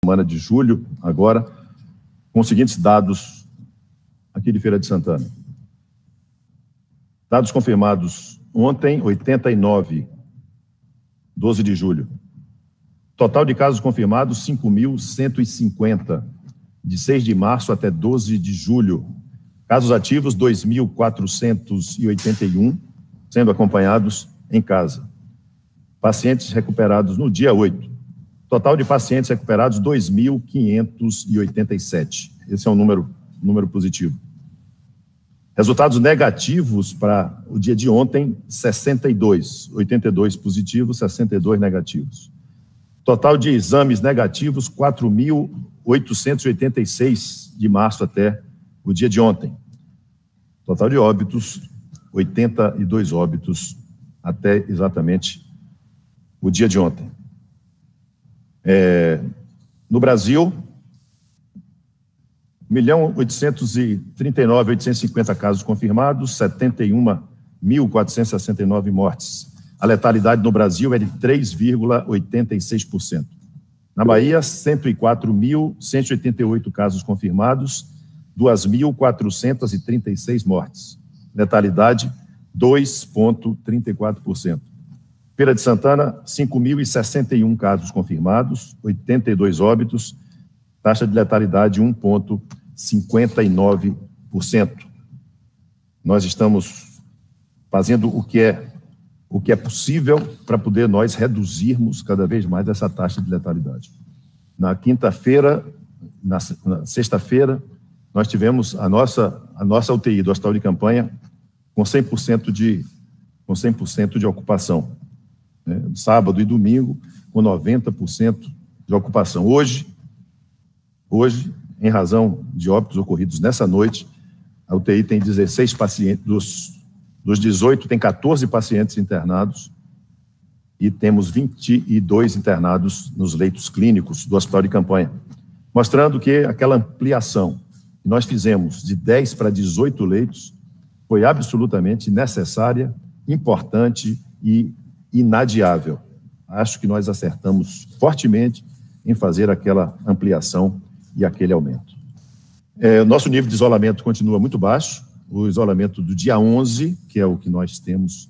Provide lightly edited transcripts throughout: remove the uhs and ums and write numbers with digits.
semana de julho, agora, com os seguintes dados aqui de Feira de Santana. Dados confirmados ontem, 89, 12 de julho. Total de casos confirmados, 5.150, de 6 de março até 12 de julho. Casos ativos, 2.481, sendo acompanhados em casa. Pacientes recuperados no dia 8. Total de pacientes recuperados, 2.587. Esse é um número positivo. Resultados negativos para o dia de ontem, 62. 82 positivos, 62 negativos. Total de exames negativos, 4.886 de março até o dia de ontem. Total de óbitos, 82 óbitos até exatamente o dia de ontem. No Brasil, 1.839.850 casos confirmados, 71.469 mortes. A letalidade no Brasil é de 3,86%. Na Bahia, 104.188 casos confirmados, 2.436 mortes. Letalidade, 2,34%. Feira de Santana, 5.061 casos confirmados, 82 óbitos, taxa de letalidade 1,59%. Nós estamos fazendo o que é possível para poder nós reduzirmos cada vez mais essa taxa de letalidade. Na quinta-feira, na sexta-feira, nós tivemos a nossa UTI do Hospital de Campanha com 100% de ocupação. Sábado e domingo, com 90% de ocupação. Hoje, em razão de óbitos ocorridos nessa noite, a UTI tem 16 pacientes, dos 18 tem 14 pacientes internados e temos 22 internados nos leitos clínicos do Hospital de Campanha, mostrando que aquela ampliação que nós fizemos de 10 para 18 leitos foi absolutamente necessária, importante e inadiável. Acho que nós acertamos fortemente em fazer aquela ampliação e aquele aumento. Nosso nível de isolamento continua muito baixo. O isolamento do dia 11, que é o que nós temos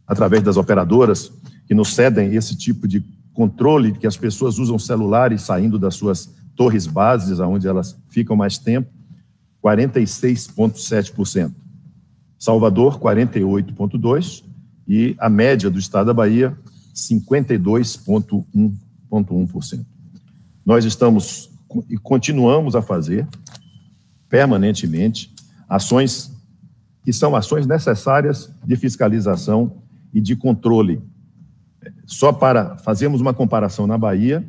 através das operadoras, que nos cedem esse tipo de controle, que as pessoas usam celulares saindo das suas torres bases, onde elas ficam mais tempo, 46,7%. Salvador, 48,2%. E a média do estado da Bahia, 52,1%. Nós estamos e continuamos a fazer permanentemente ações que são ações necessárias de fiscalização e de controle. Só para fazermos uma comparação na Bahia,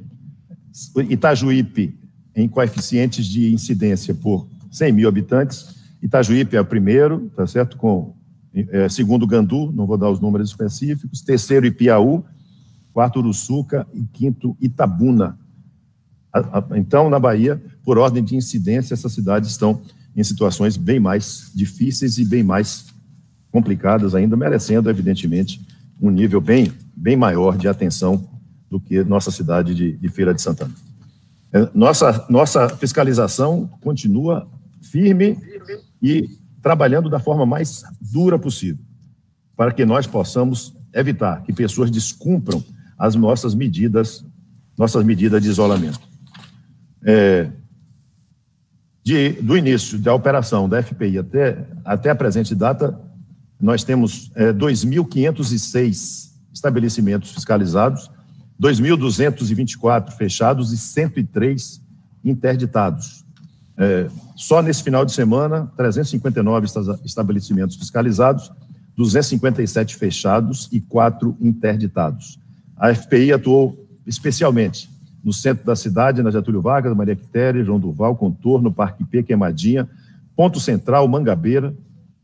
Itajuípe, em coeficientes de incidência por 100 mil habitantes, Itajuípe é o primeiro, tá certo? Segundo Gandu, não vou dar os números específicos, terceiro Ipiaú, quarto Uruçuca e quinto Itabuna. Então, na Bahia, por ordem de incidência, essas cidades estão em situações bem mais difíceis e bem mais complicadas ainda, merecendo, evidentemente, um nível bem maior de atenção do que nossa cidade de Feira de Santana. Nossa fiscalização continua firme e trabalhando da forma mais dura possível, para que nós possamos evitar que pessoas descumpram as nossas medidas de isolamento. Do início da operação da FPI até a presente data, nós temos 2.506 estabelecimentos fiscalizados, 2.224 fechados e 103 interditados. Só nesse final de semana, 359 estabelecimentos fiscalizados, 257 fechados e 4 interditados. A FPI atuou especialmente no centro da cidade, na Getúlio Vargas, Maria Quitéria, João Durval, Contorno, Parque P, Queimadinha, Ponto Central, Mangabeira,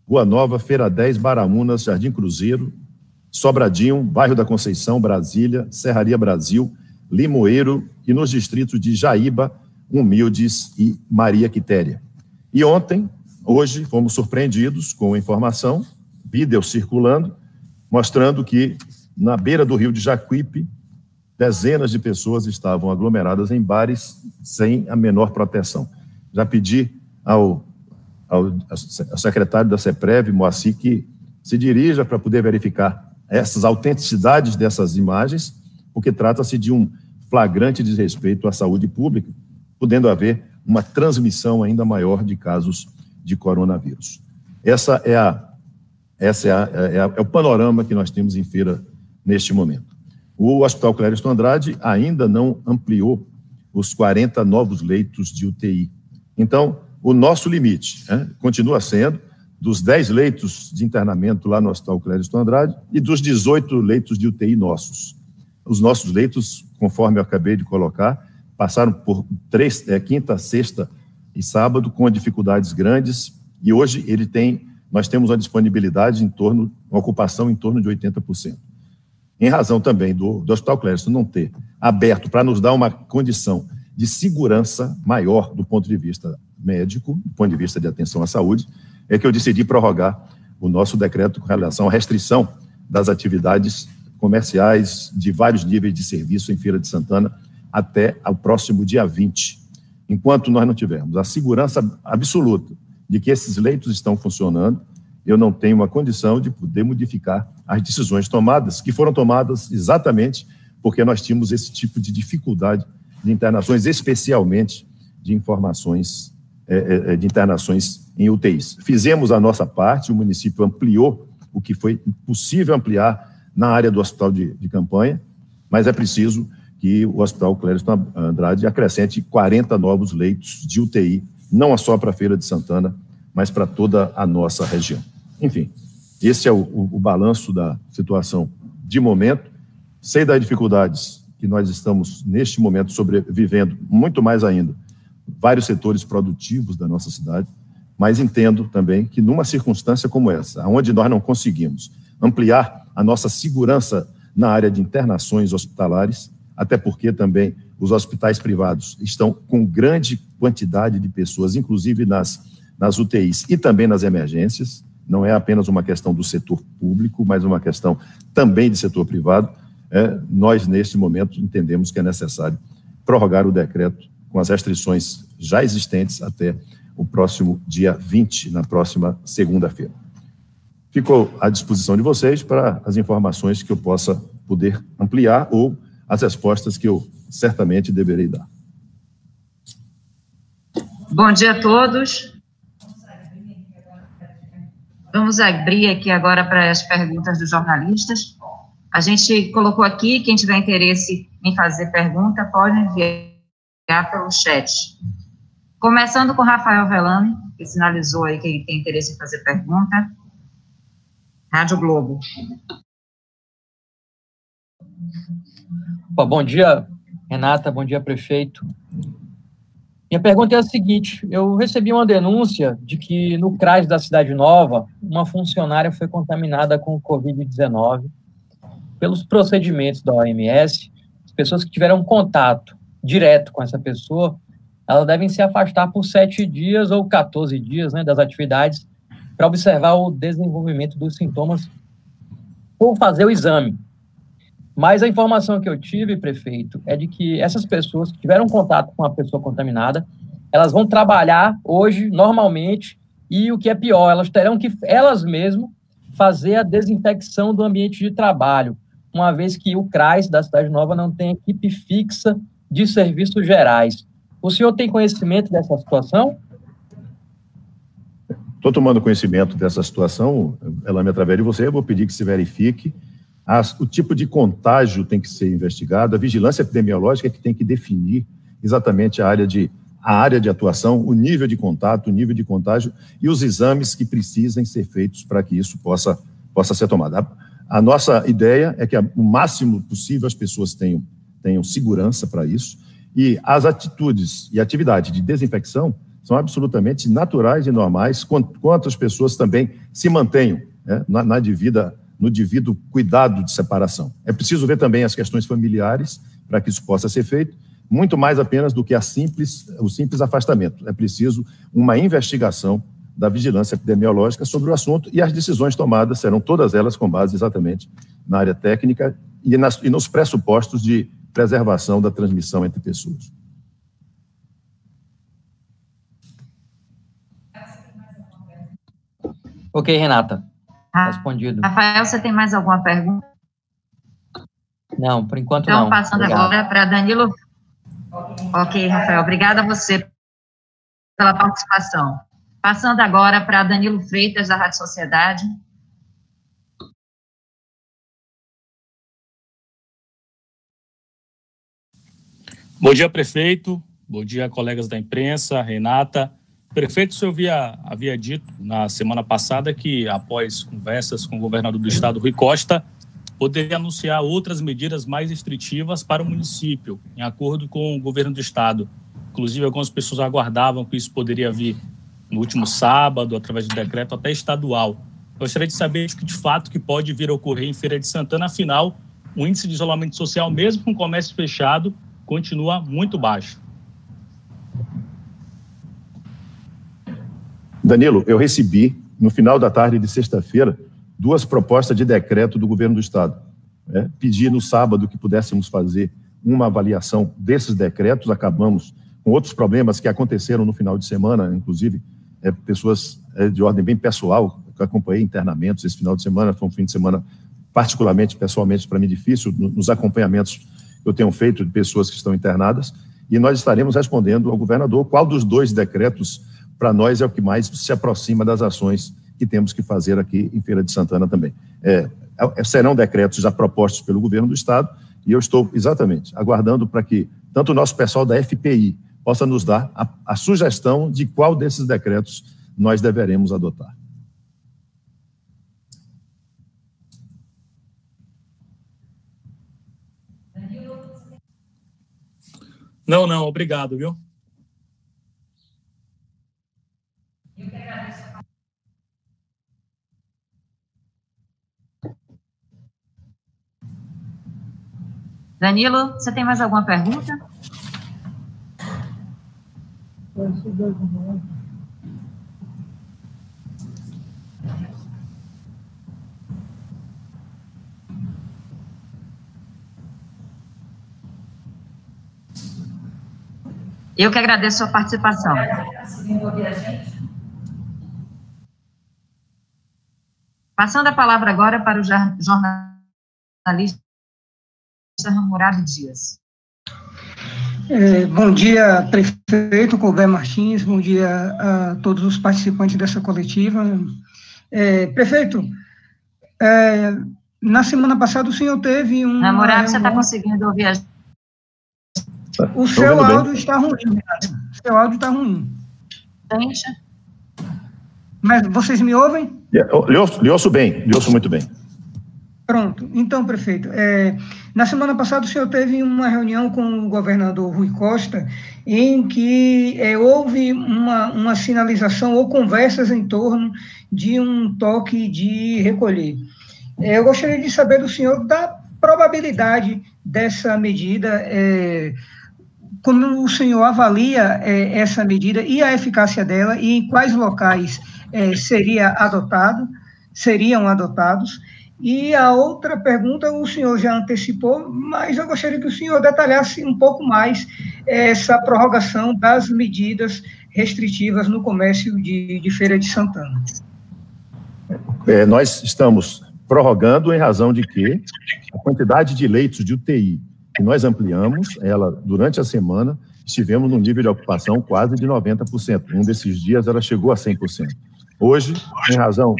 Rua Nova, Feira 10, Baraúnas, Jardim Cruzeiro, Sobradinho, Bairro da Conceição, Brasília, Serraria Brasil, Limoeiro e nos distritos de Jaíba, Humildes e Maria Quitéria. E hoje, fomos surpreendidos com a informação, vídeo circulando, mostrando que na beira do rio de Jacuípe, dezenas de pessoas estavam aglomeradas em bares sem a menor proteção. Já pedi ao secretário da CEPREV, Moacir, que se dirija para poder verificar essas autenticidades dessas imagens, porque trata-se de um flagrante desrespeito à saúde pública, podendo haver uma transmissão ainda maior de casos de coronavírus. Esse é o panorama que nós temos em Feira neste momento. O Hospital Clériston Andrade ainda não ampliou os 40 novos leitos de UTI. Então, o nosso limite continua sendo dos 10 leitos de internamento lá no Hospital Clériston Andrade e dos 18 leitos de UTI nossos. Os nossos leitos, conforme eu acabei de colocar, passaram por quinta, sexta e sábado com dificuldades grandes, e hoje nós temos uma disponibilidade uma ocupação em torno de 80%. Em razão também do Hospital Clériston não ter aberto para nos dar uma condição de segurança maior do ponto de vista médico, do ponto de vista de atenção à saúde, é que eu decidi prorrogar o nosso decreto com relação à restrição das atividades comerciais de vários níveis de serviço em Feira de Santana até o próximo dia 20. Enquanto nós não tivermos a segurança absoluta de que esses leitos estão funcionando, eu não tenho uma condição de poder modificar as decisões tomadas, que foram tomadas exatamente porque nós tínhamos esse tipo de dificuldade de internações, especialmente de internações em UTIs. Fizemos a nossa parte, o município ampliou o que foi possível ampliar na área do hospital de campanha, mas é preciso que o Hospital Clériston Andrade acrescente 40 novos leitos de UTI, não só para a Feira de Santana, mas para toda a nossa região. Enfim, esse é o balanço da situação de momento. Sei das dificuldades que nós estamos, neste momento, sobrevivendo, muito mais ainda, vários setores produtivos da nossa cidade, mas entendo também que numa circunstância como essa, onde nós não conseguimos ampliar a nossa segurança na área de internações hospitalares, até porque também os hospitais privados estão com grande quantidade de pessoas, inclusive nas UTIs e também nas emergências, não é apenas uma questão do setor público, mas uma questão também de setor privado. Nós, neste momento, entendemos que é necessário prorrogar o decreto com as restrições já existentes até o próximo dia 20, na próxima segunda-feira. Fico à disposição de vocês para as informações que eu possa poder ampliar ou as respostas que eu certamente deverei dar. Bom dia a todos. Vamos abrir aqui agora para as perguntas dos jornalistas. A gente colocou aqui, quem tiver interesse em fazer pergunta, pode enviar pelo chat. Começando com Rafael Velame, que sinalizou aí que tem interesse em fazer pergunta. Rádio Globo. Bom dia, Renata, bom dia, prefeito. Minha pergunta é a seguinte: eu recebi uma denúncia de que no CRAS da Cidade Nova, uma funcionária foi contaminada com o Covid-19. Pelos procedimentos da OMS, as pessoas que tiveram contato direto com essa pessoa, elas devem se afastar por 7 dias ou 14 dias, das atividades, para observar o desenvolvimento dos sintomas ou fazer o exame. Mas a informação que eu tive, prefeito, é de que essas pessoas que tiveram contato com a pessoa contaminada, elas vão trabalhar hoje normalmente e, o que é pior, elas terão que, elas mesmas, fazer a desinfecção do ambiente de trabalho, uma vez que o CRAS da Cidade Nova não tem equipe fixa de serviços gerais. O senhor tem conhecimento dessa situação? Estou tomando conhecimento dessa situação, Elame, através de você, eu vou pedir que se verifique. O tipo de contágio tem que ser investigado, a vigilância epidemiológica é que tem que definir exatamente a área de atuação, o nível de contato, o nível de contágio e os exames que precisem ser feitos para que isso possa ser tomado. A nossa ideia é que o máximo possível as pessoas tenham segurança para isso, e as atitudes e atividades de desinfecção são absolutamente naturais e normais, quanto as pessoas também se mantenham no devido cuidado de separação. É preciso ver também as questões familiares para que isso possa ser feito, muito mais apenas do que o simples afastamento. É preciso uma investigação da vigilância epidemiológica sobre o assunto, e as decisões tomadas serão todas elas com base exatamente na área técnica e nos pressupostos de preservação da transmissão entre pessoas. Ok, Renata. Respondido. Rafael, você tem mais alguma pergunta? Não, por enquanto então, não. Então, passando Obrigado. agora para Danilo. Ok, Rafael, obrigada a você pela participação. Passando agora para Danilo Freitas, da Rádio Sociedade. Bom dia, prefeito. Bom dia, colegas da imprensa, Renata. Prefeito, o senhor havia dito na semana passada que, após conversas com o governador do estado, Rui Costa, poderia anunciar outras medidas mais restritivas para o município, em acordo com o governo do estado. Inclusive, algumas pessoas aguardavam que isso poderia vir no último sábado, através do decreto até estadual. Gostaria de saber o que de fato que pode vir a ocorrer em Feira de Santana. Afinal, o índice de isolamento social, mesmo com o comércio fechado, continua muito baixo. Danilo, eu recebi, no final da tarde de sexta-feira, 2 propostas de decreto do governo do estado. Pedi no sábado que pudéssemos fazer uma avaliação desses decretos, acabamos com outros problemas que aconteceram no final de semana, inclusive pessoas de ordem bem pessoal, que eu acompanhei internamentos esse final de semana, foi um fim de semana particularmente, pessoalmente, para mim difícil, nos acompanhamentos que eu tenho feito de pessoas que estão internadas, e nós estaremos respondendo ao governador qual dos 2 decretos, para nós, é o que mais se aproxima das ações que temos que fazer aqui em Feira de Santana também. Serão decretos já propostos pelo governo do estado, e eu estou exatamente aguardando para que tanto o nosso pessoal da FPI possa nos dar a sugestão de qual desses decretos nós deveremos adotar. Não, obrigado, viu? Danilo, você tem mais alguma pergunta? Eu que agradeço a sua participação. Passando a palavra agora para o jornalista Hammurabi Dias. Bom dia, prefeito Colbert Martins, bom dia a todos os participantes dessa coletiva. Prefeito, na semana passada o senhor teve um... Hammurabi, você está conseguindo ouvir a gente? O seu áudio está ruim, o seu áudio está ruim. Gente. Mas vocês me ouvem? Lhe ouço bem, lhe ouço muito bem. Pronto. Então, prefeito, na semana passada o senhor teve uma reunião com o governador Rui Costa, em que houve uma sinalização ou conversas em torno de um toque de recolher. Eu gostaria de saber do senhor da probabilidade dessa medida, como o senhor avalia essa medida e a eficácia dela, e em quais locais seriam adotados. E a outra pergunta, o senhor já antecipou, mas eu gostaria que o senhor detalhasse um pouco mais essa prorrogação das medidas restritivas no comércio de Feira de Santana. Nós estamos prorrogando em razão de que a quantidade de leitos de UTI que nós ampliamos, ela durante a semana, estivemos num nível de ocupação quase de 90%. Um desses dias ela chegou a 100%. Hoje, em razão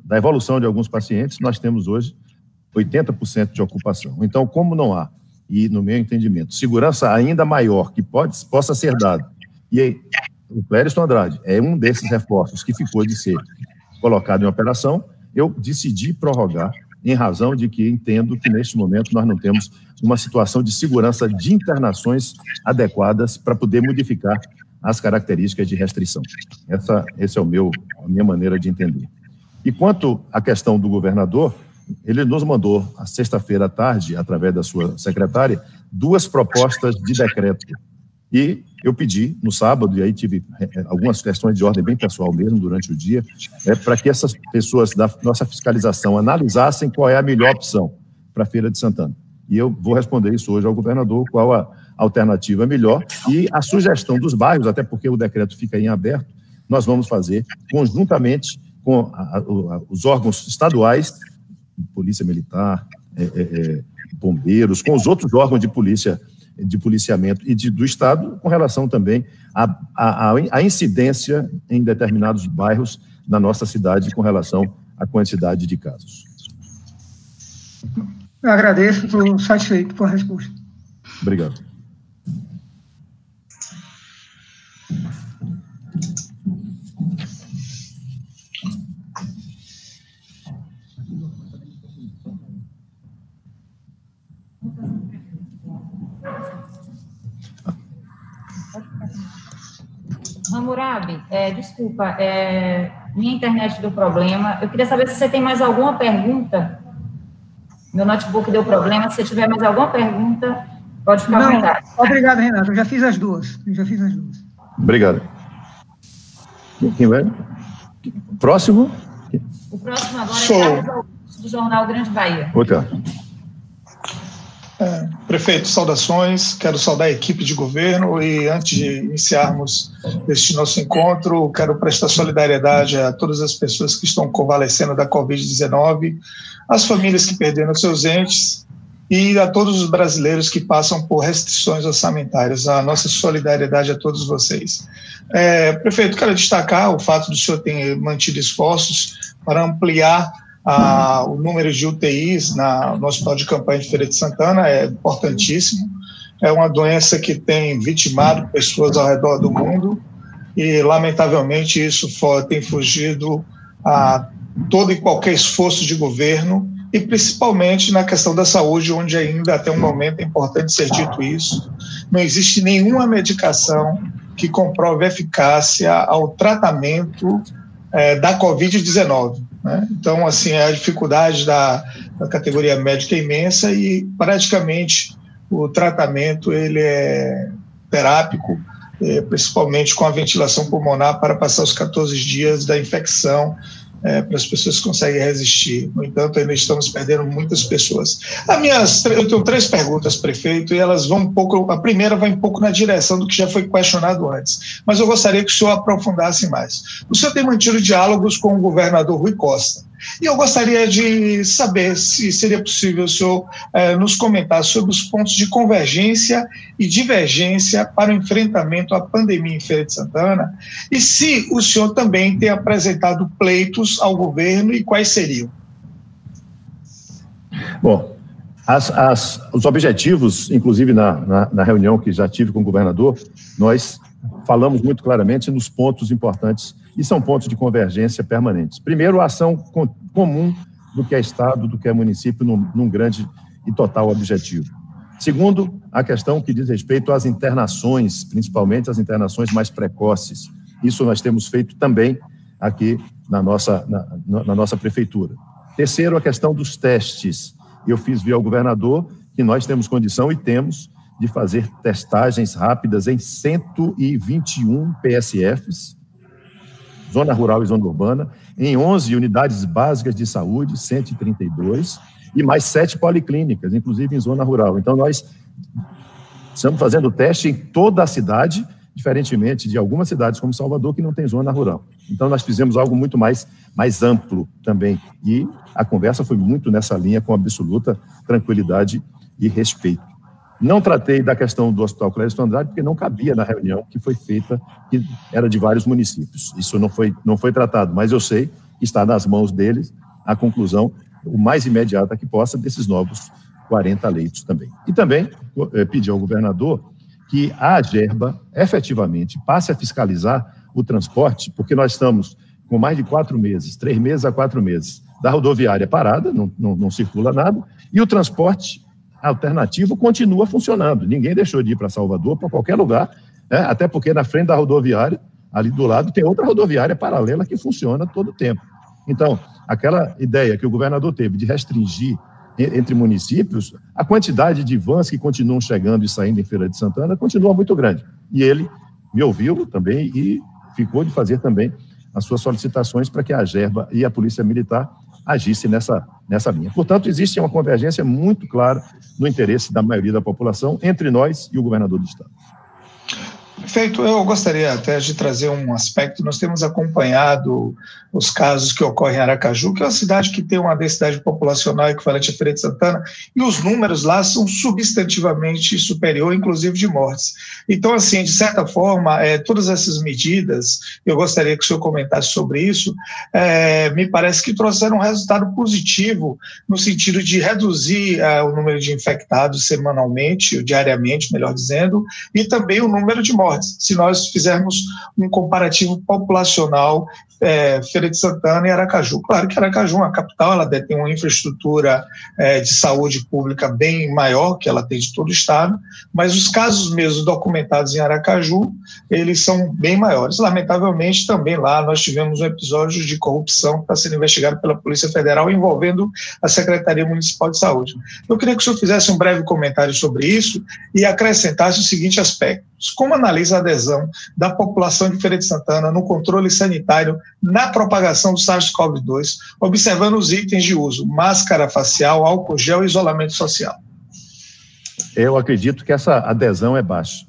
da evolução de alguns pacientes, nós temos hoje 80% de ocupação. Então, como não há, e no meu entendimento, segurança ainda maior que possa ser dada, e aí, o Clériston Andrade é um desses reforços que ficou de ser colocado em operação, eu decidi prorrogar em razão de que entendo que, neste momento, nós não temos uma situação de segurança de internações adequadas para poder modificar as características de restrição. Essa é a minha maneira de entender. E quanto à questão do governador, ele nos mandou, a sexta-feira à tarde, através da sua secretária, 2 propostas de decreto. E eu pedi, no sábado, e aí tive algumas questões de ordem bem pessoal mesmo, durante o dia, para que essas pessoas da nossa fiscalização analisassem qual é a melhor opção para a Feira de Santana. e eu vou responder isso hoje ao governador, qual a alternativa melhor, e a sugestão dos bairros, até porque o decreto fica em aberto, nós vamos fazer conjuntamente com os órgãos estaduais, Polícia Militar, bombeiros, com os outros órgãos de policiamento e do Estado, com relação também à incidência em determinados bairros na nossa cidade com relação à quantidade de casos. Eu agradeço, estou satisfeito com a resposta. Obrigado. Hammurabi, desculpa, minha internet deu problema. Eu queria saber se você tem mais alguma pergunta. Meu notebook deu problema. Se você tiver mais alguma pergunta, pode ficar à vontade. Obrigado, Renato. Eu já fiz as duas. Obrigado. Quem vai? Próximo? O próximo agora é Carlos Augusto, do jornal Grande Bahia. Outra. Prefeito, saudações, quero saudar a equipe de governo e antes de iniciarmos este nosso encontro, quero prestar solidariedade a todas as pessoas que estão convalescendo da Covid-19, as famílias que perderam seus entes e a todos os brasileiros que passam por restrições orçamentárias. A nossa solidariedade a todos vocês. Prefeito, quero destacar o fato do senhor ter mantido esforços para ampliar o número de UTIs no Hospital de Campanha de Feira de Santana. É importantíssimo. É uma doença que tem vitimado pessoas ao redor do mundo e, lamentavelmente, isso tem fugido a todo e qualquer esforço de governo e, principalmente, na questão da saúde, onde ainda até um momento é importante ser dito isso. Não existe nenhuma medicação que comprove eficácia ao tratamento da Covid-19. Né? Então, assim, a dificuldade da categoria médica é imensa e, praticamente, o tratamento ele é terápico, principalmente com a ventilação pulmonar para passar os 14 dias da infecção, para as pessoas que conseguem resistir. No entanto, ainda estamos perdendo muitas pessoas. Eu tenho 3 perguntas, prefeito, e elas vão um pouco. A primeira vai um pouco na direção do que já foi questionado antes, mas eu gostaria que o senhor aprofundasse mais. O senhor tem mantido diálogos com o governador Rui Costa, e eu gostaria de saber se seria possível o senhor nos comentar sobre os pontos de convergência e divergência para o enfrentamento à pandemia em Feira de Santana, e se o senhor também tem apresentado pleitos ao governo e quais seriam. Bom, os objetivos, inclusive na reunião que já tive com o governador, nós falamos muito claramente nos pontos importantes e são pontos de convergência permanentes. Primeiro, a ação comum do que é Estado, do que é município, num grande e total objetivo. Segundo, a questão que diz respeito às internações, principalmente as internações mais precoces. Isso nós temos feito também aqui na nossa prefeitura. Terceiro, a questão dos testes. Eu fiz via ao governador que nós temos condição e temos de fazer testagens rápidas em 121 PSFs, zona rural e zona urbana, em 11 unidades básicas de saúde, 132, e mais 7 policlínicas, inclusive em zona rural. Então, nós estamos fazendo teste em toda a cidade, diferentemente de algumas cidades como Salvador, que não tem zona rural. Então, nós fizemos algo muito mais amplo também, e a conversa foi muito nessa linha, com absoluta tranquilidade e respeito. Não tratei da questão do Hospital Clériston Andrade, porque não cabia na reunião que foi feita, que era de vários municípios. Isso não foi tratado, mas eu sei que está nas mãos deles a conclusão, o mais imediata que possa, desses novos 40 leitos também. E também pedi ao governador que a Agerba efetivamente passe a fiscalizar o transporte, porque nós estamos com mais de 4 meses, 3 meses a 4 meses, da rodoviária parada, não circula nada, e o transporte alternativo continua funcionando. Ninguém deixou de ir para Salvador, para qualquer lugar, até porque na frente da rodoviária, ali do lado, tem outra rodoviária paralela que funciona todo o tempo. Então, aquela ideia que o governador teve de restringir entre municípios, a quantidade de vans que continuam chegando e saindo em Feira de Santana continua muito grande. E ele me ouviu também e ficou de fazer também as suas solicitações para que a Agerba e a Polícia Militar agisse nessa linha. Portanto, existe uma convergência muito clara no interesse da maioria da população entre nós e o governador do Estado. Perfeito. Eu gostaria até de trazer um aspecto. Nós temos acompanhado os casos que ocorrem em Aracaju, que é uma cidade que tem uma densidade populacional equivalente à Feira de Santana, e os números lá são substantivamente superior, inclusive de mortes. Então, assim, de certa forma, todas essas medidas, eu gostaria que o senhor comentasse sobre isso, me parece que trouxeram um resultado positivo no sentido de reduzir o número de infectados semanalmente, ou diariamente, melhor dizendo, e também o número de mortes. Se nós fizermos um comparativo populacional, Feira de Santana e Aracaju. Claro que Aracaju, a capital, ela tem uma infraestrutura de saúde pública bem maior que ela tem de todo o estado, mas os casos mesmo documentados em Aracaju, eles são bem maiores. Lamentavelmente, também lá nós tivemos um episódio de corrupção que está sendo investigado pela Polícia Federal envolvendo a Secretaria Municipal de Saúde. Eu queria que o senhor fizesse um breve comentário sobre isso e acrescentasse o seguinte aspecto: como analisa a adesão da população de Feira de Santana no controle sanitário na propagação do SARS-CoV-2, observando os itens de uso, máscara facial, álcool gel e isolamento social? Eu acredito que essa adesão é baixa.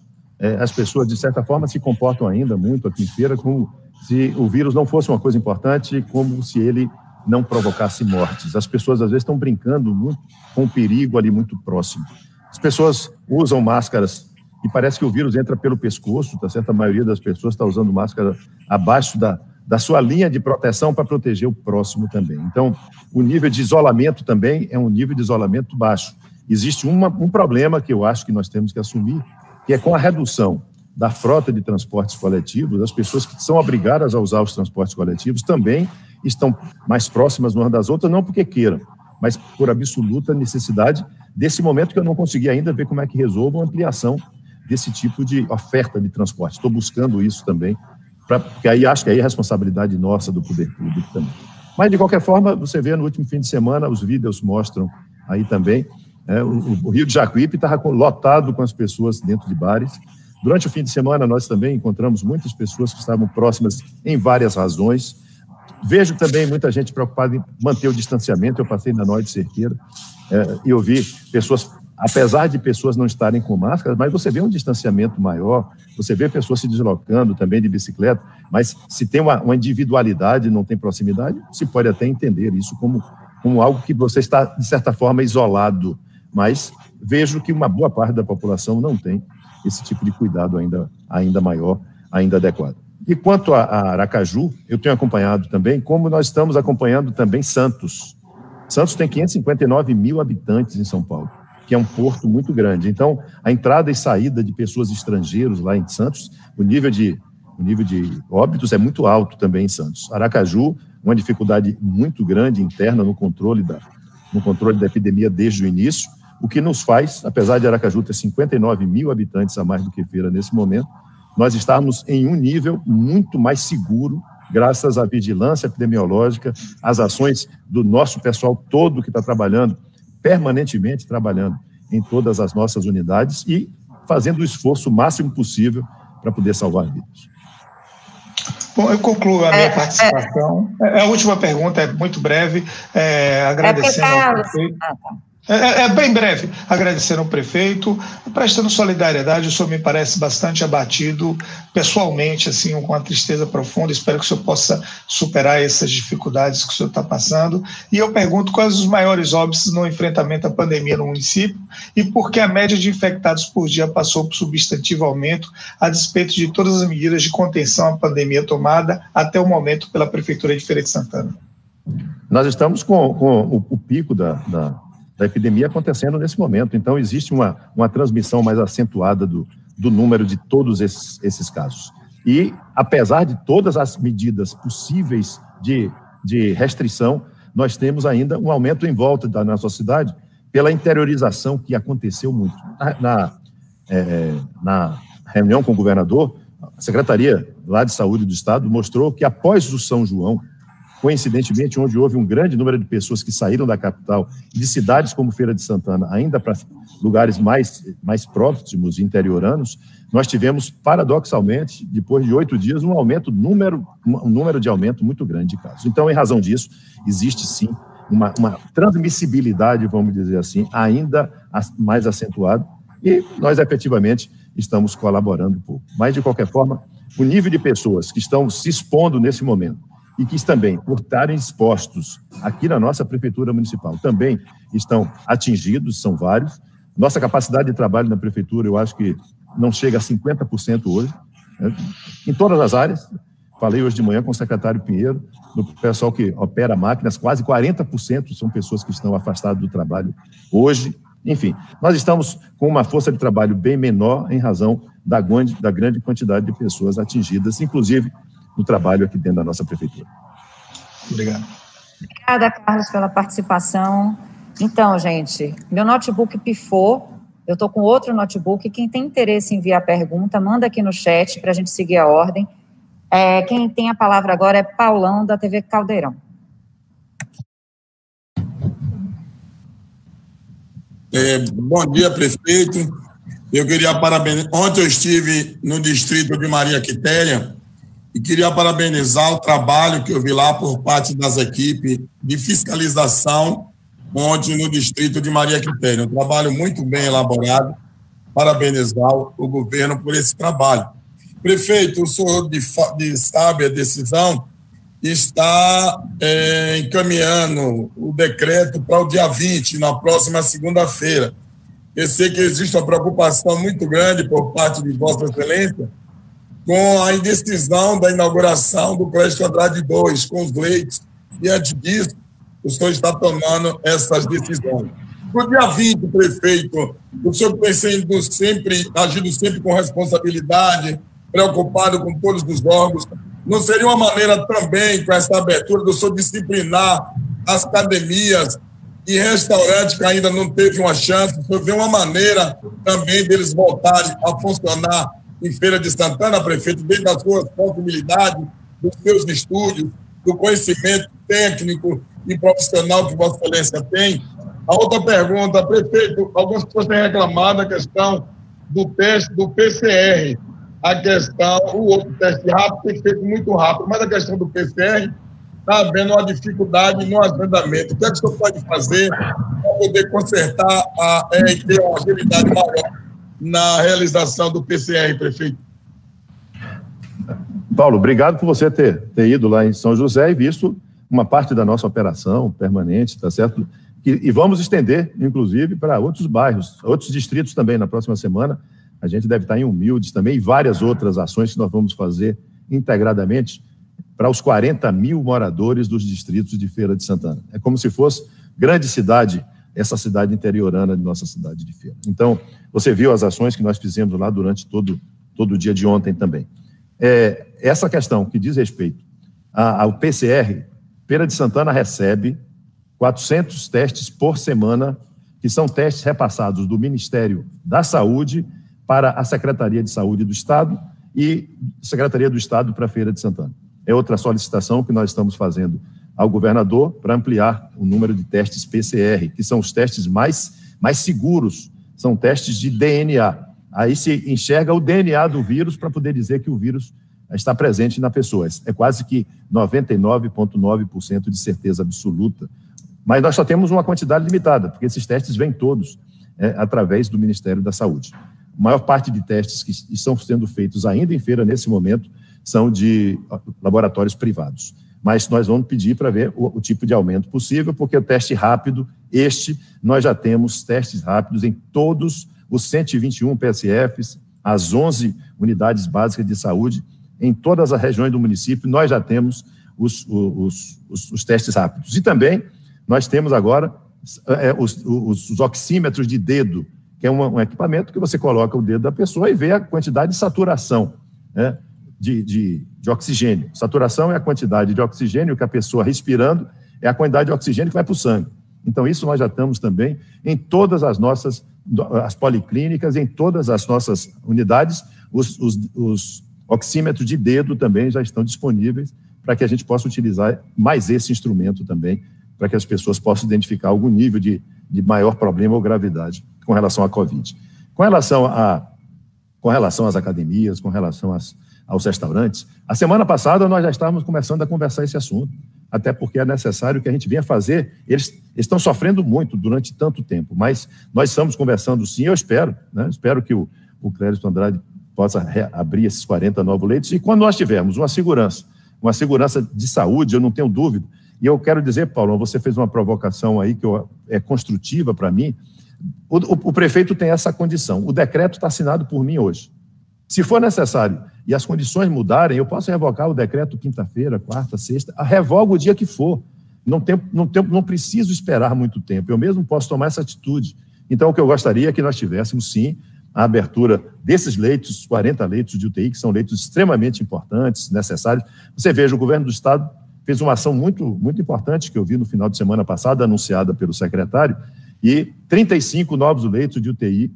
As pessoas, de certa forma, se comportam ainda muito aqui em Feira como se o vírus não fosse uma coisa importante, como se ele não provocasse mortes. As pessoas, às vezes, estão brincando muito com o perigo ali muito próximo. As pessoas usam máscaras e parece que o vírus entra pelo pescoço, tá certo? A maioria das pessoas está usando máscara abaixo da sua linha de proteção para proteger o próximo também. Então, o nível de isolamento também é um nível de isolamento baixo. Existe um problema que eu acho que nós temos que assumir, que é com a redução da frota de transportes coletivos, as pessoas que são obrigadas a usar os transportes coletivos também estão mais próximas umas das outras, não porque queiram, mas por absoluta necessidade desse momento que eu não consegui ainda ver como é que resolvo a ampliação desse tipo de oferta de transporte. Estou buscando isso também, porque aí acho que aí é responsabilidade nossa do poder público também. Mas, de qualquer forma, você vê no último fim de semana, os vídeos mostram aí também, o Rio de Jacuípe estava lotado com as pessoas dentro de bares. Durante o fim de semana, nós também encontramos muitas pessoas que estavam próximas em várias razões. Vejo também muita gente preocupada em manter o distanciamento. Eu passei na Noite Cerqueira e eu vi pessoas, apesar de pessoas não estarem com máscara, mas você vê um distanciamento maior, você vê pessoas se deslocando também de bicicleta, mas se tem uma individualidade, não tem proximidade, se pode até entender isso como algo que você está, de certa forma, isolado. Mas vejo que uma boa parte da população não tem esse tipo de cuidado ainda maior, ainda adequado. E quanto a Aracaju, eu tenho acompanhado também, como nós estamos acompanhando também Santos. Santos tem 559 mil habitantes em São Paulo, que é um porto muito grande. Então, a entrada e saída de pessoas estrangeiros lá em Santos, o nível de óbitos é muito alto também em Santos. Aracaju, uma dificuldade muito grande interna no controle da epidemia desde o início, o que nos faz, apesar de Aracaju ter 59 mil habitantes a mais do que Feira nesse momento, nós estamos em um nível muito mais seguro, graças à vigilância epidemiológica, às ações do nosso pessoal todo que está trabalhando, permanentemente trabalhando em todas as nossas unidades e fazendo o esforço máximo possível para poder salvar vidas. Bom, eu concluo a minha participação. A última pergunta é muito breve, agradecendo ao prefeito. Bem breve, agradecendo ao prefeito, prestando solidariedade. O senhor me parece bastante abatido, pessoalmente, assim, com uma tristeza profunda. Espero que o senhor possa superar essas dificuldades que o senhor está passando. E eu pergunto quais os maiores óbitos no enfrentamento à pandemia no município e por que a média de infectados por dia passou por substantivo aumento, a despeito de todas as medidas de contenção à pandemia tomada até o momento pela Prefeitura de Feira de Santana. Nós estamos com o pico da epidemia acontecendo nesse momento. Então, existe uma transmissão mais acentuada do número de todos esses casos. E, apesar de todas as medidas possíveis de restrição, nós temos ainda um aumento em volta da nossa cidade pela interiorização que aconteceu muito. Na reunião com o governador, a Secretaria lá de Saúde do Estado mostrou que, após o São João, coincidentemente, onde houve um grande número de pessoas que saíram da capital, de cidades como Feira de Santana, ainda para lugares mais próximos, interioranos, nós tivemos, paradoxalmente, depois de 8 dias, um número de aumento muito grande de casos. Então, em razão disso, existe sim uma transmissibilidade, vamos dizer assim, ainda mais acentuada, e nós efetivamente estamos colaborando um pouco. Mas, de qualquer forma, o nível de pessoas que estão se expondo nesse momento e que também, por estarem expostos aqui na nossa Prefeitura Municipal, também estão atingidos, são vários. Nossa capacidade de trabalho na Prefeitura, eu acho que não chega a 50% hoje, né? Em todas as áreas. Falei hoje de manhã com o secretário Pinheiro, do pessoal que opera máquinas, quase 40% são pessoas que estão afastadas do trabalho hoje. Enfim, nós estamos com uma força de trabalho bem menor em razão da grande quantidade de pessoas atingidas, inclusive no trabalho aqui dentro da nossa Prefeitura. Obrigado. Obrigada, Carlos, pela participação. Então, gente, meu notebook pifou, eu estou com outro notebook, quem tem interesse em enviar pergunta, manda aqui no chat para a gente seguir a ordem. Quem tem a palavra agora é Paulão, da TV Caldeirão. Bom dia, prefeito. Eu queria parabenizar. Ontem eu estive no distrito de Maria Quitéria e queria parabenizar o trabalho que eu vi lá por parte das equipes de fiscalização ontem no distrito de Maria Quitéria. Um trabalho muito bem elaborado. Parabenizar o governo por esse trabalho. Prefeito, o senhor de sábia decisão está encaminhando o decreto para o dia 20, na próxima segunda-feira. Eu sei que existe uma preocupação muito grande por parte de Vossa Excelência com a indecisão da inauguração do Colégio Andrade 2, com os leitos, e antes disso, o senhor está tomando essas decisões. Para o dia 20, prefeito, o senhor agindo sempre com responsabilidade, preocupado com todos os órgãos, não seria uma maneira também, com essa abertura, do senhor disciplinar as academias e restaurantes que ainda não teve uma chance, o senhor vê uma maneira também deles voltarem a funcionar em Feira de Santana, prefeito, dentro das suas possibilidades, dos seus estudos, do conhecimento técnico e profissional que Vossa Excelência tem? A outra pergunta, prefeito, algumas pessoas têm reclamado da questão do teste do PCR, o outro teste rápido tem feito muito rápido, mas a questão do PCR está havendo uma dificuldade no agendamento. O que é que o senhor pode fazer para poder consertar e ter uma agilidade maior na realização do PCR, prefeito? Paulo, obrigado por você ter ido lá em São José e visto uma parte da nossa operação permanente, tá certo? E vamos estender, inclusive, para outros bairros, outros distritos também na próxima semana. A gente deve estar em Humildes também e várias outras ações que nós vamos fazer integradamente para os 40 mil moradores dos distritos de Feira de Santana. É como se fosse grande cidade, essa cidade interiorana de nossa cidade de Feira. Então, você viu as ações que nós fizemos lá durante todo o dia de ontem também. Essa questão que diz respeito ao PCR, Feira de Santana recebe 400 testes por semana, que são testes repassados do Ministério da Saúde para a Secretaria de Saúde do Estado e Secretaria do Estado para a Feira de Santana. É outra solicitação que nós estamos fazendo ao governador para ampliar o número de testes PCR, que são os testes mais seguros, são testes de DNA. Aí se enxerga o DNA do vírus para poder dizer que o vírus está presente na pessoa. É quase que 99,9% de certeza absoluta. Mas nós só temos uma quantidade limitada, porque esses testes vêm todos através do Ministério da Saúde. A maior parte de testes que estão sendo feitos ainda em Feira, nesse momento, são de laboratórios privados. Mas nós vamos pedir para ver o tipo de aumento possível, porque o teste rápido, nós já temos testes rápidos em todos os 121 PSFs, as 11 unidades básicas de saúde, em todas as regiões do município, nós já temos os testes rápidos. E também nós temos agora os oxímetros de dedo, que é um equipamento que você coloca o dedo da pessoa e vê a quantidade de saturação, né, de oxigênio. Saturação é a quantidade de oxigênio que a pessoa respirando, é a quantidade de oxigênio que vai para o sangue. Então, isso nós já estamos também em todas as as policlínicas, em todas as nossas unidades, os oxímetros de dedo também já estão disponíveis para que a gente possa utilizar mais esse instrumento também, para que as pessoas possam identificar algum nível de maior problema ou gravidade com relação à Covid. Com relação às academias, com relação aos restaurantes, a semana passada nós já estávamos começando a conversar esse assunto, até porque é necessário que a gente venha fazer. Eles estão sofrendo muito durante tanto tempo, mas nós estamos conversando sim, eu espero, né? Espero que o Clérito Andrade possa abrir esses 40 novos leitos, e quando nós tivermos uma segurança de saúde, eu não tenho dúvida, e eu quero dizer, Paulo, você fez uma provocação aí que é construtiva para mim. O prefeito tem essa condição, o decreto está assinado por mim hoje. Se for necessário e as condições mudarem, eu posso revogar o decreto quinta-feira, quarta, sexta, revogo o dia que for. Não preciso esperar muito tempo, eu mesmo posso tomar essa atitude. Então, o que eu gostaria é que nós tivéssemos, sim, a abertura desses leitos, 40 leitos de UTI, que são leitos extremamente importantes, necessários. Você veja, o governo do Estado fez uma ação muito, muito importante, que eu vi no final de semana passada, anunciada pelo secretário, e 35 novos leitos de UTI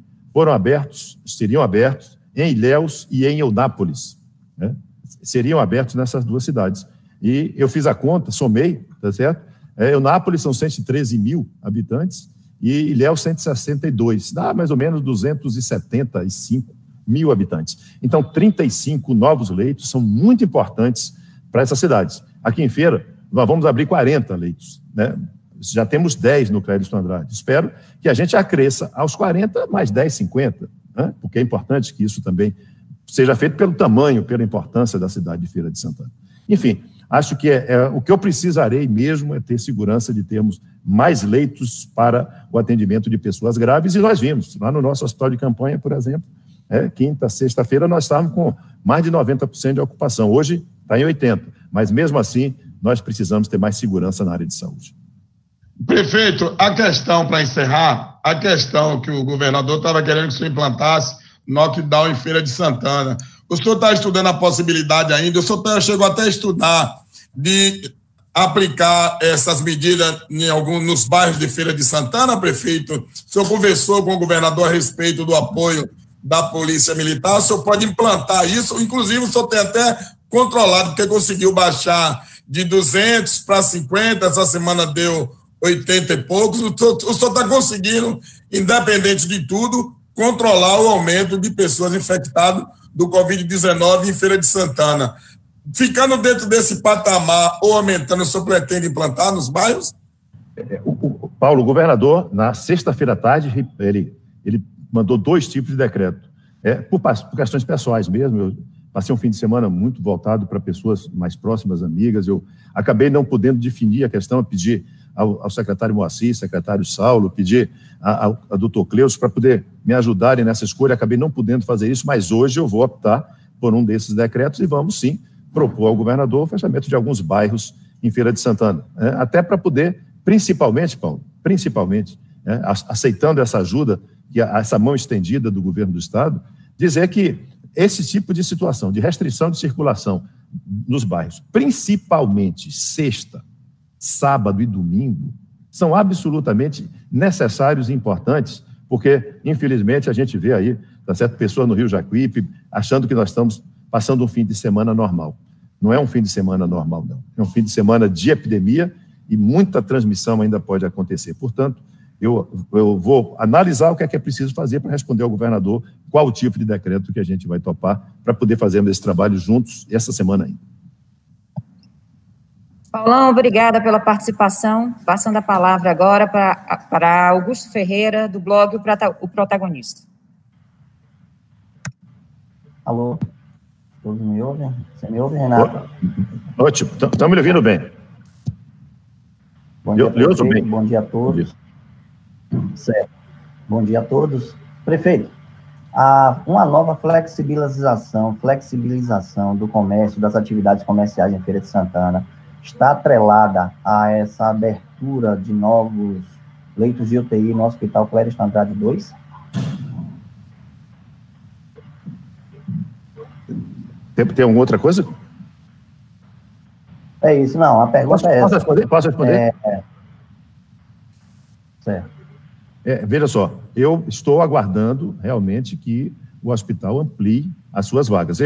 seriam abertos em Ilhéus e em Eunápolis, né? Seriam abertos nessas duas cidades. E eu fiz a conta, somei, tá certo? Eunápolis são 113 mil habitantes e Ilhéus 162, dá mais ou menos 275 mil habitantes. Então, 35 novos leitos são muito importantes para essas cidades. Aqui em Feira, nós vamos abrir 40 leitos, né? Já temos 10 no Clérito Andrade. Espero que a gente acresça aos 40, mais 10, 50, né? Porque é importante que isso também seja feito pelo tamanho, pela importância da cidade de Feira de Santana. Enfim, acho que o que eu precisarei mesmo é ter segurança de termos mais leitos para o atendimento de pessoas graves, e nós vimos, lá no nosso hospital de campanha, por exemplo, quinta, sexta-feira, nós estávamos com mais de 90% de ocupação. Hoje está em 80%, mas mesmo assim, nós precisamos ter mais segurança na área de saúde. Prefeito, a questão, para encerrar, a questão que o governador estava querendo que o senhor implantasse knockdown em Feira de Santana. O senhor está estudando a possibilidade ainda, o senhor chegou até a estudar de aplicar essas medidas nos bairros de Feira de Santana, prefeito? O senhor conversou com o governador a respeito do apoio da Polícia Militar, o senhor pode implantar isso, inclusive o senhor tem até controlado, porque conseguiu baixar de 200 para 50, essa semana deu 80 e poucos, o senhor está conseguindo, independente de tudo, controlar o aumento de pessoas infectadas do Covid-19 em Feira de Santana. Ficando dentro desse patamar ou aumentando, o senhor pretende implantar nos bairros? Paulo, o governador, na sexta-feira à tarde, ele mandou 2 tipos de decreto. Por questões pessoais mesmo, eu passei um fim de semana muito voltado para pessoas mais próximas, amigas, eu acabei não podendo definir a questão, pedir ao secretário Moacir, secretário Saulo, pedir ao doutor Cleus para poder me ajudarem nessa escolha, acabei não podendo fazer isso, mas hoje eu vou optar por um desses decretos e vamos sim propor ao governador o fechamento de alguns bairros em Feira de Santana, até para poder, principalmente, Paulo, aceitando essa ajuda, essa mão estendida do governo do Estado, dizer que esse tipo de situação, de restrição de circulação nos bairros, principalmente sexta, sábado e domingo, são absolutamente necessários e importantes, porque, infelizmente, a gente vê aí, tá certo, pessoas no Rio Jacuípe achando que nós estamos passando um fim de semana normal. Não é um fim de semana normal, não. É um fim de semana de epidemia e muita transmissão ainda pode acontecer. Portanto, eu vou analisar o que é preciso fazer para responder ao governador qual o tipo de decreto que a gente vai topar para poder fazermos esse trabalho juntos essa semana ainda. Paulão, obrigada pela participação. Passando a palavra agora para Augusto Ferreira, do blog O Protagonista. Alô, todos me ouvem? Você me ouve, Renato? Ótimo, estamos me ouvindo bem. Bom dia, prefeito. Bom dia a todos. Certo. Bom dia a todos. Prefeito, uma nova flexibilização do comércio, das atividades comerciais em Feira de Santana, está atrelada a essa abertura de novos leitos de UTI no Hospital Clérito Andrade 2? Tem alguma outra coisa? É isso, não. A pergunta é essa. Posso responder? Certo. Veja só, eu estou aguardando realmente que o hospital amplie as suas vagas.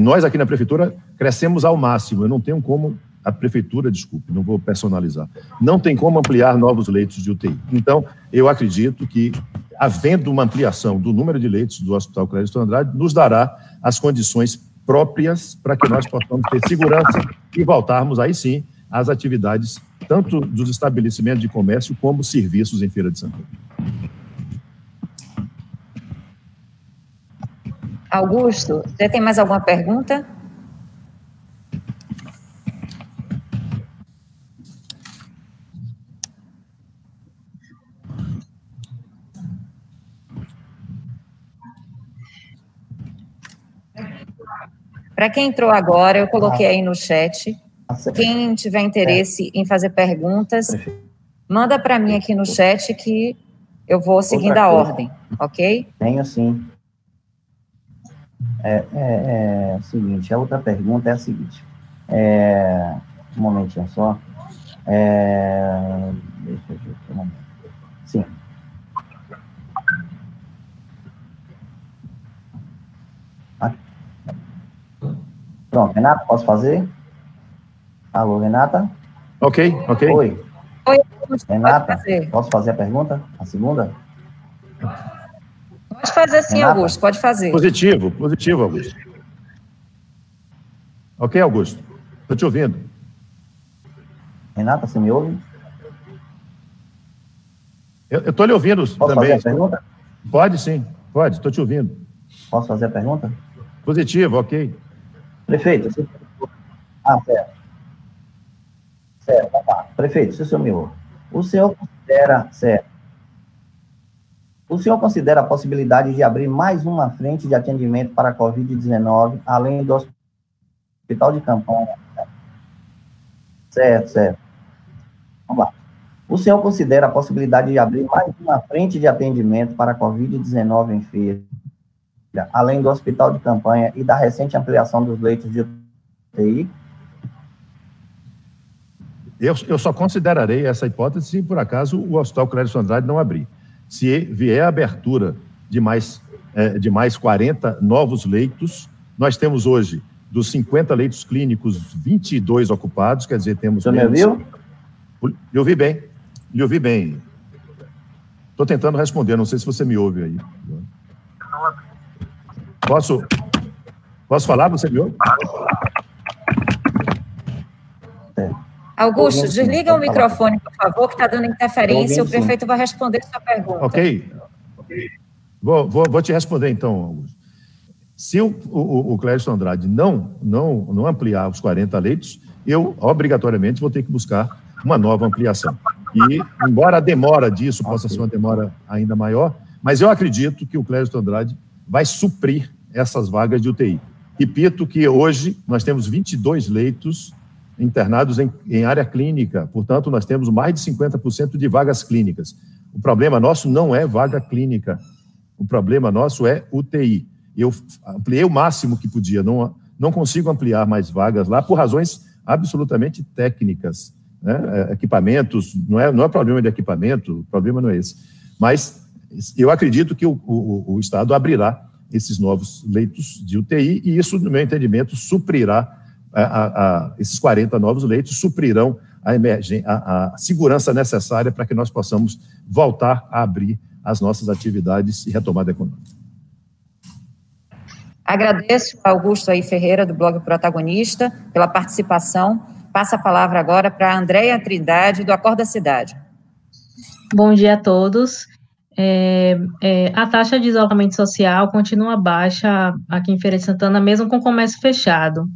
Nós aqui na prefeitura crescemos ao máximo, eu não tenho como, a prefeitura, desculpe, não vou personalizar, não tem como ampliar novos leitos de UTI. Então, eu acredito que, havendo uma ampliação do número de leitos do Hospital Clériston Andrade, nos dará as condições próprias para que nós possamos ter segurança e voltarmos, aí sim, às atividades, tanto dos estabelecimentos de comércio como serviços em Feira de Santana. Augusto, você tem mais alguma pergunta? Para quem entrou agora, eu coloquei aí no chat. Quem tiver interesse em fazer perguntas, manda para mim aqui no chat que eu vou seguindo a ordem, ok? Tenho sim. O seguinte, a outra pergunta é a seguinte. Um momentinho só. Deixa eu ver aqui um momento. Sim. Pronto, Renata, posso fazer? Alô, Renata? Ok. Oi. Oi, Renata, posso fazer a pergunta? A segunda? Pode fazer sim, Renata? Augusto, pode fazer. Positivo, Augusto. Ok, Augusto, estou te ouvindo. Renata, você me ouve? Eu estou lhe ouvindo posso também. Fazer a pergunta? Pode sim, estou te ouvindo. Posso fazer a pergunta? Positivo, ok. Prefeito, certo. Tá. Prefeito, se o senhor me ouve, o senhor considera a possibilidade de abrir mais uma frente de atendimento para a Covid-19, além do hospital de campanha? Certo. Vamos lá. O senhor considera a possibilidade de abrir mais uma frente de atendimento para a Covid-19 em Feira, além do hospital de campanha e da recente ampliação dos leitos de UTI? Eu só considerarei essa hipótese se, por acaso, o Hospital Clériston Andrade não abrir. Se vier a abertura de mais 40 novos leitos, nós temos hoje, dos 50 leitos clínicos, 22 ocupados, quer dizer, temos... Você me ouviu? Lhe ouvi bem. Estou tentando responder, não sei se você me ouve aí. Posso falar? Você me ouve? Augusto, desliga o microfone, por favor, que está dando interferência, o prefeito vai responder sua pergunta. Ok. Vou te responder, então, Augusto. Se o Clériston Andrade não ampliar os 40 leitos, eu, obrigatoriamente, vou ter que buscar uma nova ampliação. E, embora a demora disso possa ser uma demora ainda maior, mas eu acredito que o Clériston Andrade vai suprir essas vagas de UTI. Repito que hoje nós temos 22 leitos internados em área clínica, portanto, nós temos mais de 50% de vagas clínicas. O problema nosso não é vaga clínica, o problema nosso é UTI. Eu ampliei o máximo que podia, não consigo ampliar mais vagas lá por razões absolutamente técnicas, né? Equipamentos, não é problema de equipamento, o problema não é esse. Mas eu acredito que o Estado abrirá esses novos leitos de UTI e isso, no meu entendimento, suprirá esses 40 novos leitos, suprirão a segurança necessária para que nós possamos voltar a abrir as nossas atividades e retomada econômica. Agradeço ao Augusto aí Ferreira, do blog Protagonista, pela participação. Passa a palavra agora para a Andréia Trindade, do Acorda Cidade. Bom dia a todos. A taxa de isolamento social continua baixa aqui em Feira de Santana, mesmo com o comércio fechado.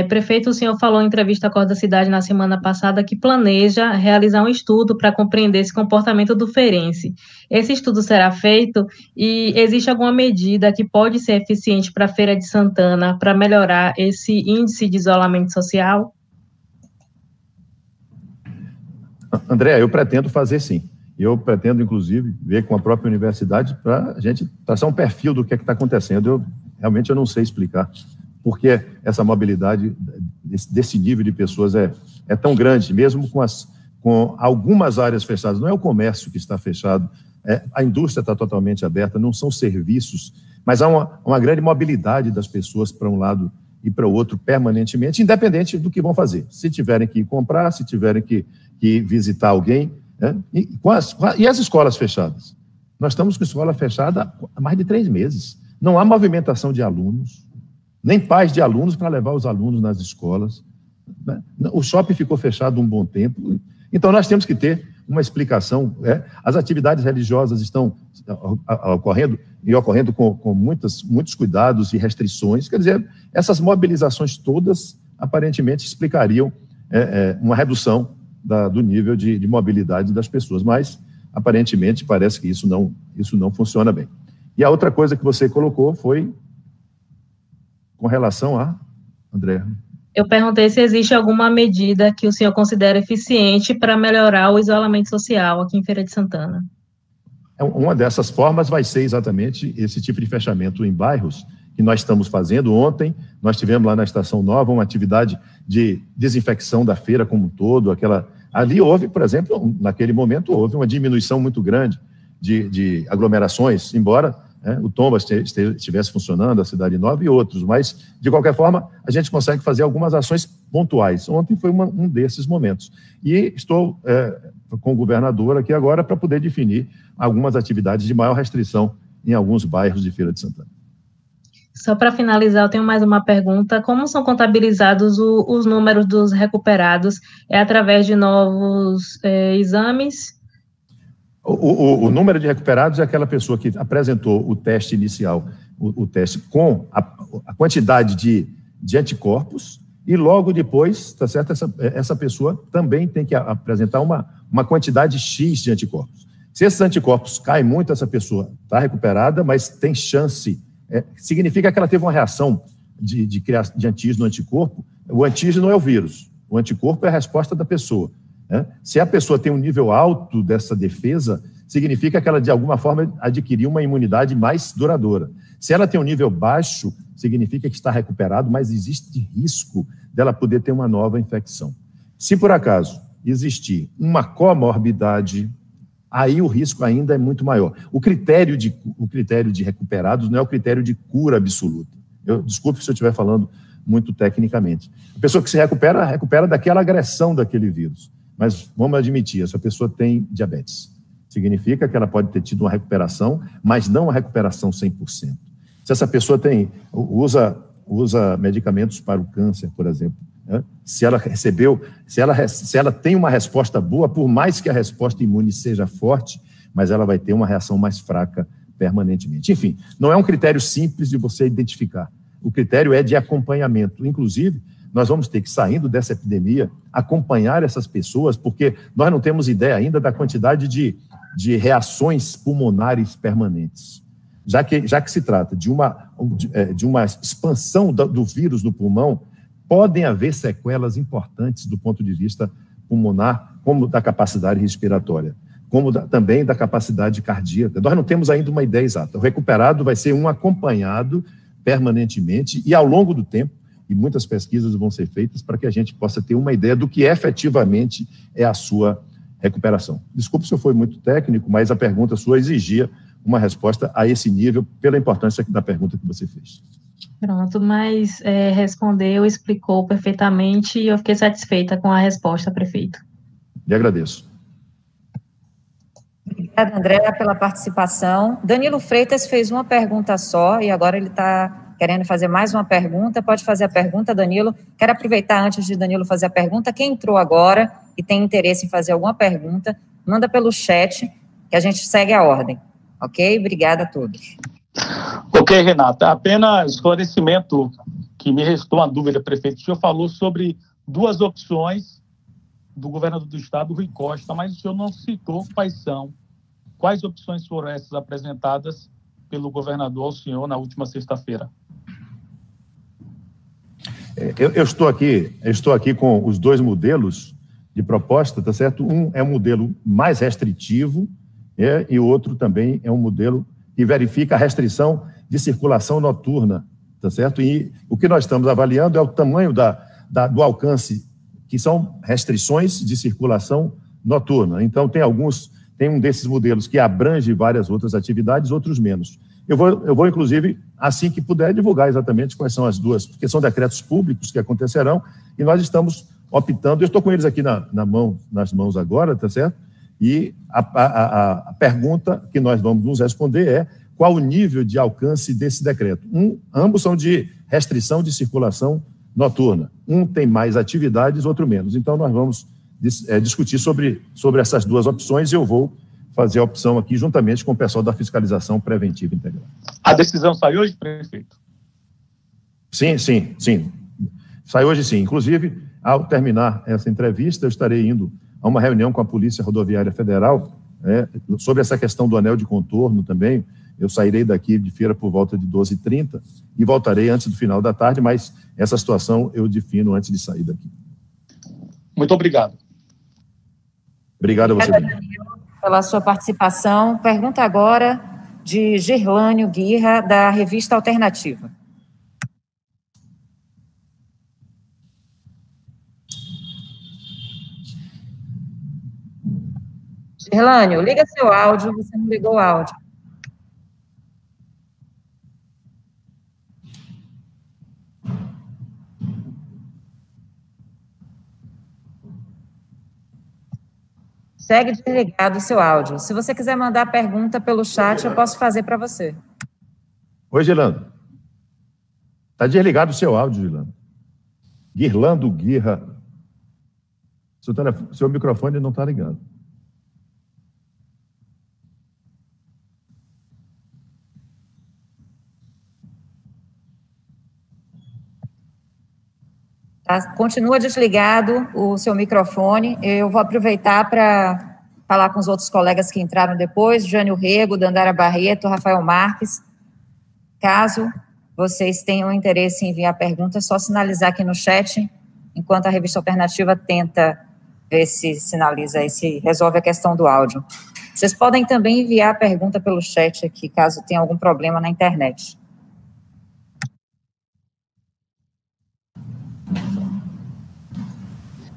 Prefeito, o senhor falou em entrevista à Acorda Cidade na semana passada que planeja realizar um estudo para compreender esse comportamento do feirense. Esse estudo será feito e existe alguma medida que pode ser eficiente para a Feira de Santana para melhorar esse índice de isolamento social? André, eu pretendo fazer sim. Eu pretendo, inclusive, ver com a própria universidade para a gente traçar um perfil do que é que está acontecendo. Realmente eu não sei explicar porque essa mobilidade desse nível de pessoas é tão grande, mesmo com algumas áreas fechadas. Não é o comércio que está fechado, a indústria está totalmente aberta, não são serviços Mas há uma grande mobilidade das pessoas para um lado e para o outro permanentemente, independente do que vão fazer. Se tiverem que ir comprar, se tiverem que visitar alguém, né? E as escolas fechadas? Nós estamos com a escola fechada há mais de 3 meses. Não há movimentação de alunos, nem pais de alunos para levar os alunos nas escolas. Né? O shopping ficou fechado um bom tempo. Então, nós temos que ter uma explicação. As atividades religiosas estão ocorrendo com muitos cuidados e restrições. Quer dizer, essas mobilizações todas, aparentemente, explicariam uma redução do nível de mobilidade das pessoas, mas, aparentemente, parece que isso não funciona bem. E a outra coisa que você colocou foi com relação a... André? Eu perguntei se existe alguma medida que o senhor considera eficiente para melhorar o isolamento social aqui em Feira de Santana. Uma dessas formas vai ser exatamente esse tipo de fechamento em bairros que nós estamos fazendo. Ontem, nós tivemos lá na Estação Nova uma atividade de desinfecção da feira como um todo. Ali houve, por exemplo, naquele momento, houve uma diminuição muito grande de aglomerações, embora o Tombas estivesse funcionando, a Cidade Nova e outros, mas, de qualquer forma, a gente consegue fazer algumas ações pontuais. Ontem foi um desses momentos. E estou com o governador aqui agora para poder definir algumas atividades de maior restrição em alguns bairros de Feira de Santana. Só para finalizar, eu tenho mais uma pergunta. Como são contabilizados os números dos recuperados? É através de novos exames? O número de recuperados é aquela pessoa que apresentou o teste inicial, o teste com a quantidade de anticorpos, e logo depois, tá certo? Essa pessoa também tem que apresentar uma quantidade X de anticorpos. Se esses anticorpos caem muito, essa pessoa está recuperada, mas tem chance, significa que ela teve uma reação de antígeno no anticorpo. O antígeno é o vírus, o anticorpo é a resposta da pessoa. Se a pessoa tem um nível alto dessa defesa, significa que ela, de alguma forma, adquiriu uma imunidade mais duradoura. Se ela tem um nível baixo, significa que está recuperado, mas existe risco dela poder ter uma nova infecção. Se, por acaso, existir uma comorbidade, aí o risco ainda é muito maior. O critério de recuperados não é o critério de cura absoluta. Desculpe se eu estiver falando muito tecnicamente. A pessoa que se recupera daquela agressão daquele vírus. Mas vamos admitir, essa pessoa tem diabetes. Significa que ela pode ter tido uma recuperação, mas não uma recuperação 100%. Se essa pessoa usa medicamentos para o câncer, por exemplo, se ela tem uma resposta boa, por mais que a resposta imune seja forte, mas ela vai ter uma reação mais fraca permanentemente. Enfim, não é um critério simples de você identificar. O critério é de acompanhamento. Inclusive, nós vamos ter que, saindo dessa epidemia, acompanhar essas pessoas, porque nós não temos ideia ainda da quantidade de reações pulmonares permanentes. Já que se trata de uma expansão do vírus no pulmão, podem haver sequelas importantes do ponto de vista pulmonar, como da capacidade respiratória, como também da capacidade cardíaca. Nós não temos ainda uma ideia exata. O recuperado vai ser um acompanhado permanentemente e, ao longo do tempo, e muitas pesquisas vão ser feitas para que a gente possa ter uma ideia do que efetivamente é a sua recuperação. Desculpe se eu fui muito técnico, mas a pergunta sua exigia uma resposta a esse nível, pela importância da pergunta que você fez. Pronto, mas respondeu, explicou perfeitamente e eu fiquei satisfeita com a resposta, prefeito. Lhe agradeço. Obrigada, André, pela participação. Danilo Freitas fez uma pergunta só e agora ele está querendo fazer mais uma pergunta. Pode fazer a pergunta, Danilo. Quero aproveitar, antes de Danilo fazer a pergunta, quem entrou agora e tem interesse em fazer alguma pergunta, manda pelo chat, que a gente segue a ordem. Ok? Obrigada a todos. Ok, Renata. Apenas esclarecimento, que me restou uma dúvida, prefeito. O senhor falou sobre 2 opções do governador do estado, Rui Costa, mas o senhor não citou quais são. Quais opções foram essas apresentadas pelo governador ao senhor na última sexta-feira? Eu estou aqui com os 2 modelos de proposta, tá certo? Um é um modelo mais restritivo, e o outro também é um modelo que verifica a restrição de circulação noturna, tá certo? E o que nós estamos avaliando é o tamanho do alcance, que são restrições de circulação noturna. Então, tem um desses modelos que abrange várias outras atividades, outros menos. Eu vou, inclusive, assim que puder, divulgar exatamente quais são as duas, porque são decretos públicos que acontecerão, e nós estamos optando, eu estou com eles aqui nas mãos agora, tá certo? E a pergunta que nós vamos nos responder é qual o nível de alcance desse decreto. Ambos são de restrição de circulação noturna. Um tem mais atividades, outro menos. Então, nós vamos discutir sobre essas duas opções e eu vou fazer a opção aqui juntamente com o pessoal da fiscalização preventiva integral. A decisão sai hoje, prefeito? Sim. Sai hoje sim. Inclusive, ao terminar essa entrevista, eu estarei indo a uma reunião com a Polícia Rodoviária Federal sobre essa questão do anel de contorno também. Eu sairei daqui de feira por volta de 12h30 e voltarei antes do final da tarde, mas essa situação eu defino antes de sair daqui. Muito obrigado. Obrigado a você. Pela sua participação. Pergunta agora de Gerlânio Guirra, da revista Alternativa. Gerlânio, liga seu áudio, você não ligou o áudio. Segue desligado o seu áudio. Se você quiser mandar a pergunta pelo chat, eu posso fazer para você. Oi, Girlando. Está desligado o seu áudio, Girlando. Girlando Guirra. Seu microfone não está ligado. Tá? Continua desligado o seu microfone. Eu vou aproveitar para falar com os outros colegas que entraram depois, Jânio Rego, Dandara Barreto, Rafael Marques. Caso vocês tenham interesse em enviar perguntas, é só sinalizar aqui no chat, enquanto a revista Alternativa tenta ver se sinaliza e se resolve a questão do áudio. Vocês podem também enviar a pergunta pelo chat aqui, caso tenha algum problema na internet.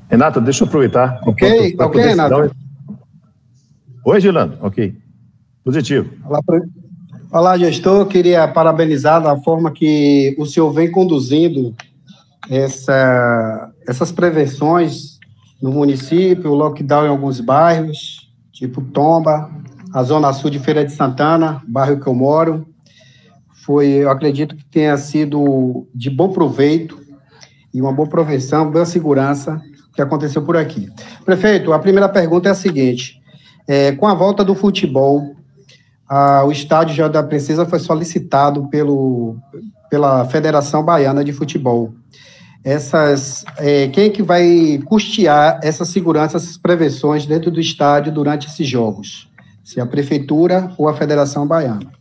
Renata, deixa eu aproveitar. Ok, Renata. Oi, Gilano. Ok. Positivo. Olá, gestor. Queria parabenizar da forma que o senhor vem conduzindo essas prevenções no município, o lockdown em alguns bairros, tipo Tomba, a zona sul de Feira de Santana, bairro que eu moro. Eu acredito que tenha sido de bom proveito e uma boa prevenção, boa segurança que aconteceu por aqui. Prefeito, a primeira pergunta é a seguinte: com a volta do futebol, o estádio João da Princesa foi solicitado pela Federação Baiana de Futebol. Quem é que vai custear essa segurança, essas prevenções dentro do estádio durante esses jogos? Se a Prefeitura ou a Federação Baiana?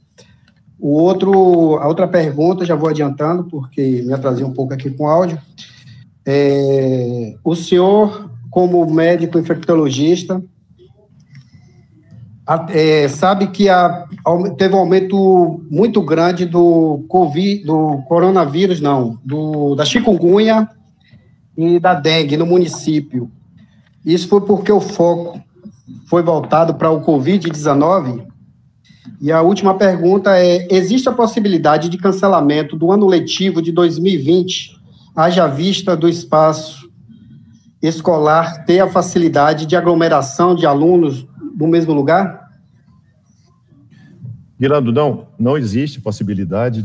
A outra pergunta, já vou adiantando, porque me atrasei um pouco aqui com o áudio. O senhor, como médico infectologista, sabe que teve um aumento muito grande do coronavírus, da chikungunya e da dengue no município. Isso foi porque o foco foi voltado para o Covid-19. E a última pergunta existe a possibilidade de cancelamento do ano letivo de 2020, haja vista do espaço escolar ter a facilidade de aglomeração de alunos no mesmo lugar? Guilherme, não existe possibilidade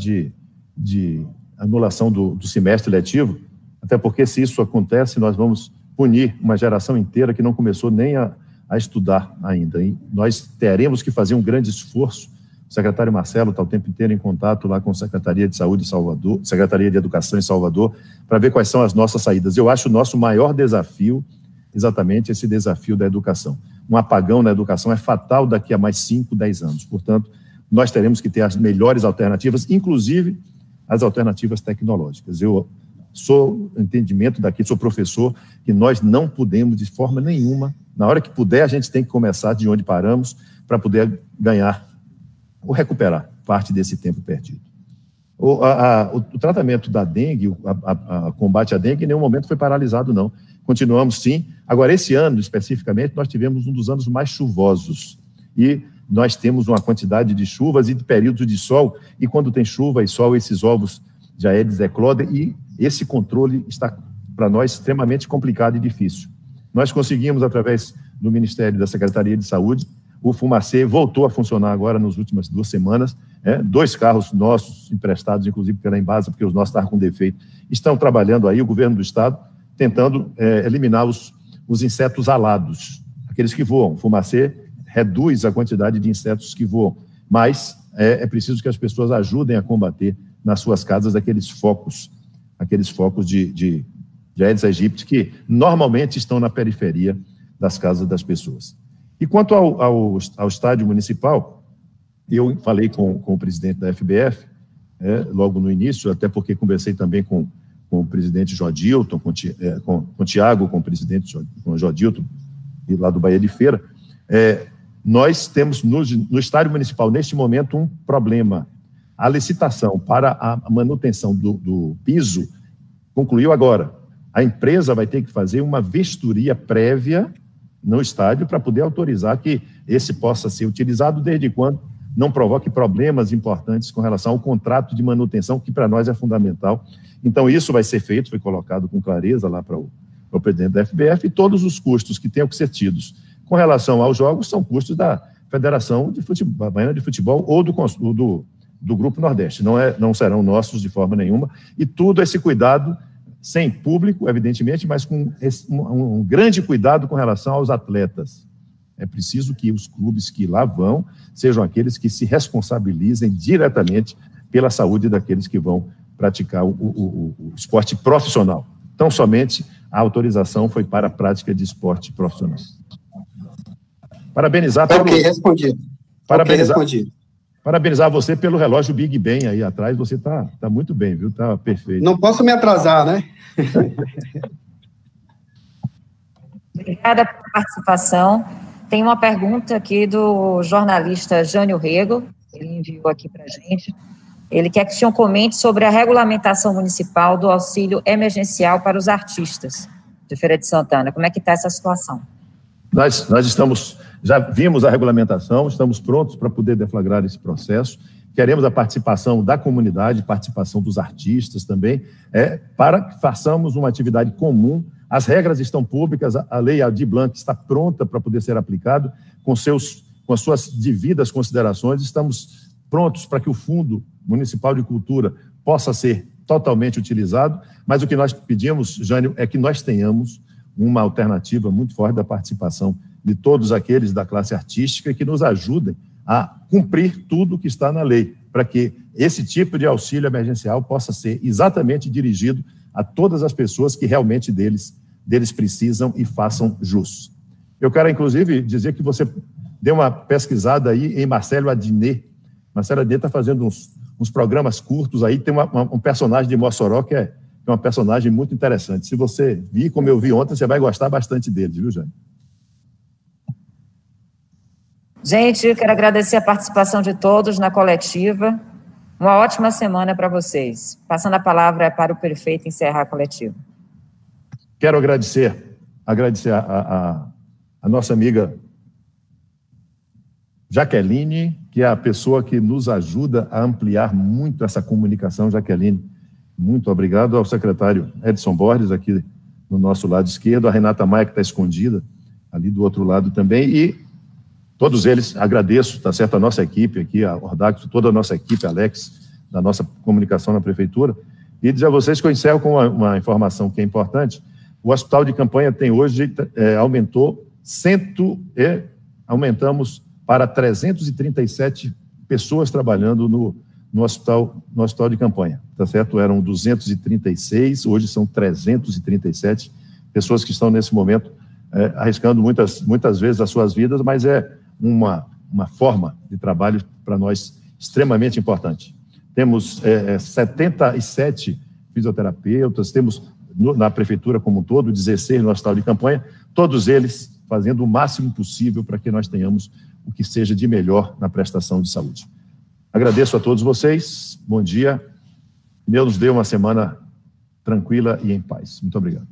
de anulação do semestre letivo, até porque se isso acontece, nós vamos punir uma geração inteira que não começou nem a estudar ainda. Hein? Nós teremos que fazer um grande esforço. O secretário Marcelo está o tempo inteiro em contato lá com a Secretaria de Saúde em Salvador, Secretaria de Educação em Salvador, para ver quais são as nossas saídas. Eu acho o nosso maior desafio, exatamente esse desafio da educação. Um apagão na educação é fatal daqui a mais 5, 10 anos. Portanto, nós teremos que ter as melhores alternativas, inclusive as alternativas tecnológicas. Eu sou entendimento daqui, sou professor, que nós não podemos, de forma nenhuma, na hora que puder, a gente tem que começar de onde paramos para poder ganhar ou recuperar parte desse tempo perdido. O tratamento da dengue, o combate à dengue, em nenhum momento foi paralisado, não. Continuamos, sim. Agora, esse ano, especificamente, nós tivemos um dos anos mais chuvosos. E nós temos uma quantidade de chuvas e de períodos de sol, e quando tem chuva e sol, esses ovos de Aedes eclodem, e esse controle está, para nós, extremamente complicado e difícil. Nós conseguimos, através do Ministério da Secretaria de Saúde, o Fumacê voltou a funcionar agora nas últimas 2 semanas, 2 carros nossos, emprestados, inclusive pela Embasa, porque os nossos estavam com defeito, estão trabalhando aí, o governo do estado, tentando eliminar os insetos alados, aqueles que voam. O Fumacê reduz a quantidade de insetos que voam, mas é preciso que as pessoas ajudem a combater nas suas casas aqueles focos de Aedes aegypti que normalmente estão na periferia das casas das pessoas. E quanto ao estádio municipal, eu falei com o presidente da FBF, logo no início, até porque conversei também com o presidente Jodilton, com o Tiago, com o presidente Jodilton, lá do Bahia de Feira. Nós temos no estádio municipal, neste momento, um problema. A licitação para a manutenção do piso concluiu agora. A empresa vai ter que fazer uma vistoria prévia no estádio para poder autorizar que esse possa ser utilizado, desde quando não provoque problemas importantes com relação ao contrato de manutenção, que para nós é fundamental. Então, isso vai ser feito, foi colocado com clareza lá para o presidente da FBF, e todos os custos que tenham que ser tidos com relação aos jogos são custos da Federação de Futebol, Baiana de Futebol ou do Grupo Nordeste, não serão nossos de forma nenhuma, e tudo esse cuidado, sem público, evidentemente, mas com um grande cuidado com relação aos atletas. É preciso que os clubes que lá vão sejam aqueles que se responsabilizem diretamente pela saúde daqueles que vão praticar o esporte profissional. Tão somente a autorização foi para a prática de esporte profissional. Parabenizar pelo... Ok, respondido. Parabenizar você pelo relógio Big Ben aí atrás, você está muito bem, viu? Está perfeito. Não posso me atrasar, né? Obrigada pela participação. Tem uma pergunta aqui do jornalista Jânio Rego, ele enviou aqui para a gente. Ele quer que o senhor comente sobre a regulamentação municipal do auxílio emergencial para os artistas de Feira de Santana. Como é que está essa situação? Nós já vimos a regulamentação, estamos prontos para poder deflagrar esse processo. Queremos a participação da comunidade, participação dos artistas também, para que façamos uma atividade comum. As regras estão públicas, a lei Aldir Blanc está pronta para poder ser aplicada, com as suas devidas considerações. Estamos prontos para que o Fundo Municipal de Cultura possa ser totalmente utilizado, mas o que nós pedimos, Jânio, é que nós tenhamos uma alternativa muito forte da participação de todos aqueles da classe artística que nos ajudem a cumprir tudo que está na lei, para que esse tipo de auxílio emergencial possa ser exatamente dirigido a todas as pessoas que realmente deles precisam e façam jus. Eu quero, inclusive, dizer que você deu uma pesquisada aí em Marcelo Adnet. Marcelo Adnet está fazendo uns programas curtos aí, tem um personagem de Mossoró que é uma personagem muito interessante. Se você vir, como eu vi ontem, você vai gostar bastante dele, viu, Jânio? Gente, eu quero agradecer a participação de todos na coletiva. Uma ótima semana para vocês. Passando a palavra para o prefeito encerrar a coletiva. Quero agradecer a nossa amiga Jaqueline, que é a pessoa que nos ajuda a ampliar muito essa comunicação. Jaqueline, muito obrigado. Ao secretário Edson Borges, aqui no nosso lado esquerdo, a Renata Maia, que está escondida ali do outro lado também, e todos eles, agradeço, tá certo, a nossa equipe aqui, a Ordacto, toda a nossa equipe, Alex, da nossa comunicação na prefeitura, e dizer a vocês que eu encerro com uma informação que é importante. O hospital de campanha tem hoje, aumentamos para 337 pessoas trabalhando no hospital de campanha, tá certo? Eram 236, hoje são 337 pessoas que estão nesse momento arriscando muitas vezes as suas vidas, mas é uma forma de trabalho para nós extremamente importante. Temos 77 fisioterapeutas, temos na prefeitura como um todo 16 no hospital de campanha, todos eles fazendo o máximo possível para que nós tenhamos o que seja de melhor na prestação de saúde. Agradeço a todos vocês, bom dia, Deus nos dê uma semana tranquila e em paz. Muito obrigado.